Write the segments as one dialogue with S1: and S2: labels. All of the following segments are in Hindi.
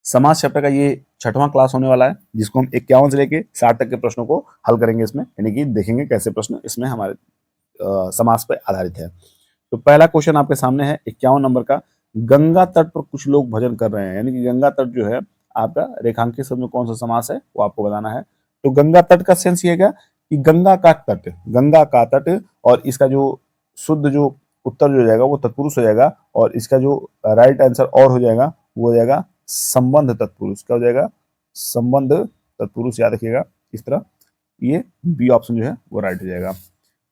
S1: समाज चैप्टर का ये 6वां क्लास होने वाला है, जिसको हम 51 से लेके 60 तक के प्रश्नों को हल करेंगे इसमें, यानी कि देखेंगे कैसे प्रश्न इसमें हमारे समाज पर आधारित है। तो पहला क्वेश्चन आपके सामने है 51 नंबर का। गंगा तट पर कुछ लोग भजन कर रहे हैं, यानी कि गंगा तट जो है आपका रेखांकित शब्द में कौन सा समास है वो आपको बताना है। तो गंगा तट का सेंस ये क्या कि गंगा का तट, गंगा का तट, और इसका जो शुद्ध जो उत्तर जो हो जाएगा वो तत्पुरुष हो जाएगा, और इसका जो राइट आंसर और हो जाएगा वो हो जाएगा संबंध तत्पुरुष। क्या हो जाएगा? संबंध तत्पुरुष, याद रखिएगा इस तरह। ये बी ऑप्शन जो है वो राइट हो जाएगा।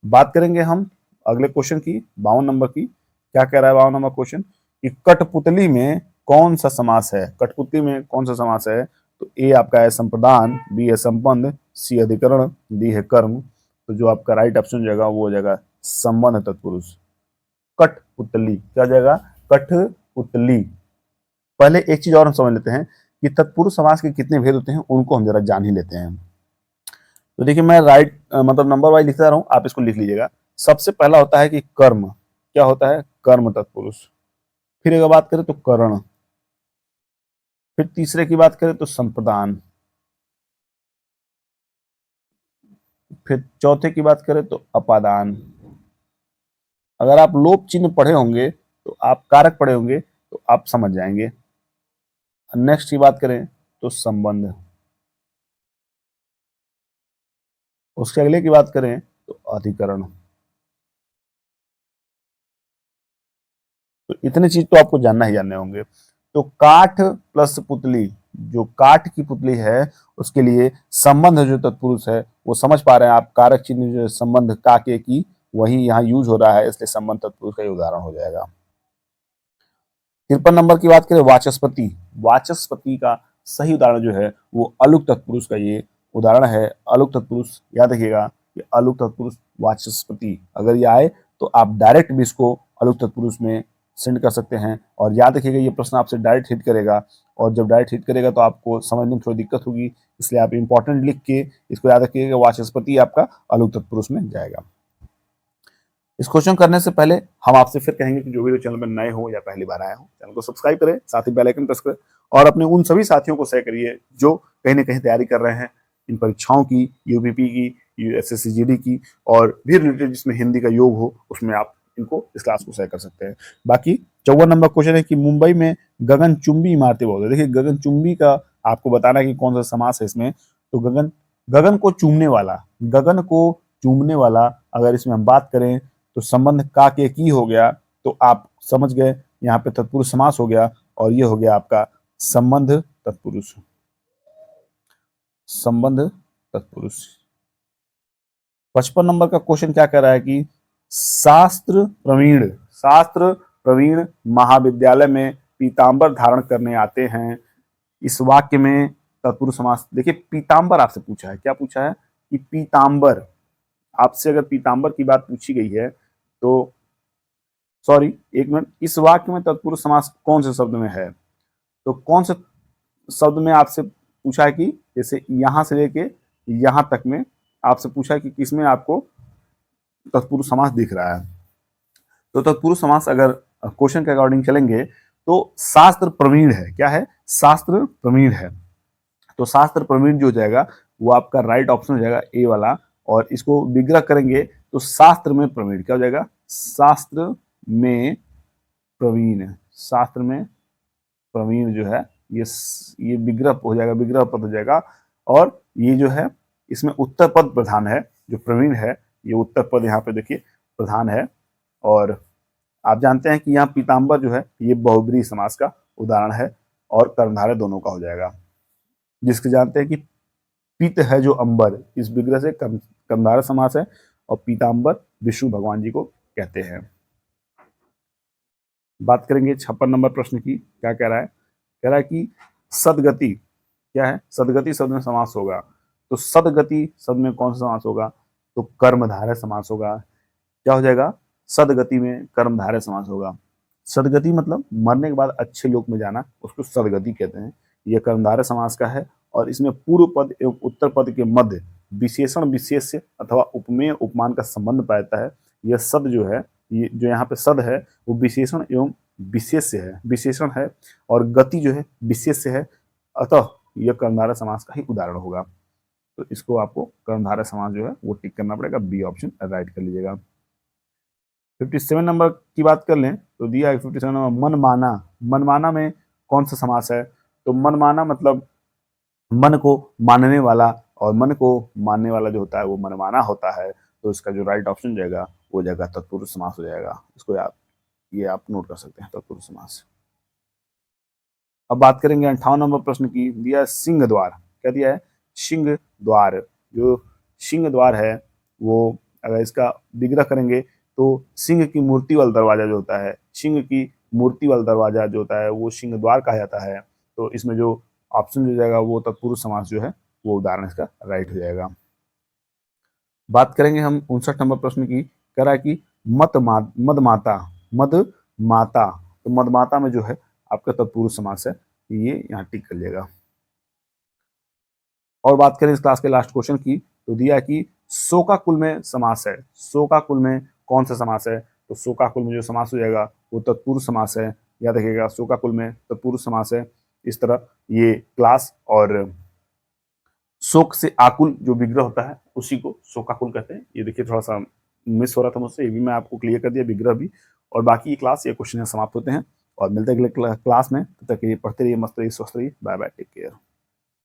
S1: बात करेंगे हम अगले क्वेश्चन की, 52 नंबर की। क्या कह रहा है 52 नंबर क्वेश्चन कि कठपुतली में कौन सा समास है? कठपुतली में कौन सा समास है? तो ए आपका है संप्रदान, बी है संबंध, सी अधिकरण, डी है कर्म। तो जो आपका राइट ऑप्शन हो जाएगा वो हो जाएगा संबंध तत्पुरुष। कठपुतली क्या हो जाएगा? कठपुतली। पहले एक चीज और हम समझ लेते हैं कि तत्पुरुष समास के कितने भेद होते हैं, उनको हम जरा जान ही लेते हैं। तो देखिए मैं राइट मतलब नंबर वाइज लिखता रहा हूं, आप इसको लिख लीजिएगा। सबसे पहला होता है कि कर्म। क्या होता है? कर्म तत्पुरुष। फिर अगर बात करें तो करण। फिर तीसरे की बात करें तो संप्रदान। फिर चौथे की बात करें तो अपादान। अगर आप लोप चिन्ह पढ़े होंगे तो आप कारक पढ़े होंगे तो आप समझ जाएंगे। नेक्स्ट की बात करें तो संबंध। उसके अगले की बात करें तो अधिकरण। तो इतने चीज तो आपको जानना ही जानने होंगे। तो काठ प्लस पुतली, जो काठ की पुतली है उसके लिए संबंध जो तत्पुरुष है वो समझ पा रहे हैं आप, कारक चिन्ह जो संबंध का के की वही यहाँ यूज हो रहा है, इसलिए संबंध तत्पुरुष का ही उदाहरण हो जाएगा। 53 नंबर की बात करें वाचस्पति। वाचस्पति का सही उदाहरण जो है वो अलुक तत्पुरुष का ये उदाहरण है। अलुक तत्पुरुष याद रखिएगा कि अलुक तत्पुरुष वाचस्पति अगर ये आए तो आप डायरेक्ट भी इसको अलुक तत्पुरुष में सेंड कर सकते हैं। और याद रखिएगा ये प्रश्न आपसे डायरेक्ट हिट करेगा, और जब डायरेक्ट हिट करेगा तो आपको समझने में थोड़ी दिक्कत होगी, इसलिए आप इंपॉर्टेंट लिख के इसको याद रखिएगा। वाचस्पति आपका अलुक तत्पुरुष में जाएगा। इस क्वेश्चन करने से पहले हम आपसे फिर कहेंगे कि जो भी चैनल में नए हो या पहली बार आए हो, चैनल को सब्सक्राइब करें, साथ ही बेल आइकन प्रेस करें, और अपने उन सभी साथियों को शेयर करिए जो कहीं ना कहीं तैयारी कर रहे हैं इन परीक्षाओं की, यूपीपी की, एसएससी जीडी की, और भी रिलेटेड जिसमें हिंदी का योग हो, उसमें आप इनको इस क्लास को शेयर कर सकते हैं। बाकी 54 नंबर क्वेश्चन है कि मुंबई में गगनचुंबी इमारतें बहुत है। देखिए गगनचुंबी का आपको बताना है कि कौन सा समास है इसमें। तो गगन, गगन को चूमने वाला, गगन को चूमने वाला अगर इसमें हम बात करें तो संबंध का के की हो गया, तो आप समझ गए यहाँ पे तत्पुरुष समास हो गया, और ये हो गया आपका संबंध तत्पुरुष। संबंध तत्पुरुष। 55 नंबर का क्वेश्चन क्या कह रहा है कि शास्त्र प्रवीण, शास्त्र प्रवीण महाविद्यालय में पीतांबर धारण करने आते हैं। इस वाक्य में तत्पुरुष समास। देखिए पीतांबर आपसे पूछा है, क्या पूछा है कि पीतांबर। आपसे अगर पीतांबर की बात पूछी गई है तो सॉरी एक मिनट, इस वाक्य में तत्पुरुष समास कौन से शब्द में है? तो कौन से शब्द में आपसे पूछा है कि जैसे यहां से लेके यहां तक में आपसे पूछा है कि किसमें आपको तत्पुरुष समास दिख रहा है। तो तत्पुरुष समास अगर क्वेश्चन के अकॉर्डिंग चलेंगे तो शास्त्र प्रवीण है। क्या है? शास्त्र प्रवीण है। तो शास्त्र प्रवीण जो हो जाएगा वो आपका राइट ऑप्शन हो जाएगा ए वाला, और इसको विग्रह करेंगे तो शास्त्र में प्रवीण। क्या हो जाएगा? शास्त्र में प्रवीण। शास्त्र में प्रवीण जो है ये विग्रह हो जाएगा, विग्रह पद हो जाएगा। और ये जो है इसमें उत्तर पद प्रधान है, जो प्रवीण है ये उत्तर पद यहाँ पे देखिए प्रधान है। और आप जानते हैं कि यहाँ पीतांबर जो है ये बहुब्रीहि समास का उदाहरण है, और कर्मधारय दोनों का हो जाएगा। जिसके जानते हैं कि पीत है जो अंबर, इस विग्रह से कर्मधारय समास है, और पीतांबर विष्णु भगवान जी को कहते हैं। बात करेंगे 56 नंबर प्रश्न की। क्या कह रहा है? कह रहा है कि सदगति क्या है? सदगति शब्द में समास होगा। तो सदगति शब्द में कौन सा समास होगा? तो कर्मधारय समास होगा। क्या हो जाएगा? सदगति में कर्मधारय समास होगा। सदगति मतलब मरने के बाद अच्छे लोक में जाना, उसको सदगति कहते हैं। यह कर्मधारय समास का है, और इसमें पूर्व पद एवं उत्तर पद के मध्य विशेषण विशेष्य अथवा उपमेय उपमान का संबंध पाया जाता है। यह सद जो है, ये जो यहाँ पे सद है वो विशेषण एवं विशेष्य है, विशेषण है, और गति जो है विशेष्य है। अतः यह कर्मधारय समास का ही उदाहरण होगा। तो इसको आपको कर्मधारय समास जो है वो टिक करना पड़ेगा, बी ऑप्शन राइट कर लीजिएगा। 57 नंबर की बात कर लें तो दिया है 57 नंबर मनमाना। मनमाना में कौन सा समास है? तो मनमाना मतलब मन को मानने वाला, और मन को मानने वाला जो होता है वो मनमाना होता है। तो इसका जो राइट ऑप्शन जाएगा वो जाएगा तत्पुरुष समास हो जाएगा। इसको आप नोट कर सकते हैं, तत्पुरुष समास। अब बात करेंगे 58 नंबर प्रश्न की। दिया सिंह द्वार, क्या दिया है? सिंह द्वार। जो सिंह द्वार है वो अगर इसका विग्रह करेंगे तो सिंह की मूर्ति वाला दरवाजा जो होता है, सिंह की मूर्ति वाला दरवाजा जो होता है वो सिंह द्वार कहा जाता है। तो इसमें जो ऑप्शन जो जाएगा वो तत्पुरुष समास जो है वो उदाहरण इसका राइट हो जाएगा। बात करेंगे हम 59 नंबर प्रश्न की। कह रहा है कि मदमाता। मदमाता, तो मदमाता में जो है आपका तत्पुरुष समास है, ये यहाँ टिक कर लीजिएगा। और बात करें इस क्लास के लास्ट क्वेश्चन की तो दिया कि शोकाकुल में समास है। शोकाकुल में कौन सा समास है? तो शोकाकुल में जो समास हो जाएगा वो तत्पुरुष समास है। याद रखिएगा शोकाकुल में तत्पुरुष समास है। इस तरह ये क्लास और शोक से आकुल जो विग्रह होता है उसी को शोकाकुल कहते हैं। ये देखिए थोड़ा सा मिस हो रहा था मुझसे, ये भी मैं आपको क्लियर कर दिया, विग्रह भी। और बाकी ये क्लास ये क्वेश्चन समाप्त होते हैं और मिलते हैं अगले क्लास में। तब तक ये पढ़ते रहिए, मस्त रहिए, स्वस्थ रहिए। Bye bye, take care.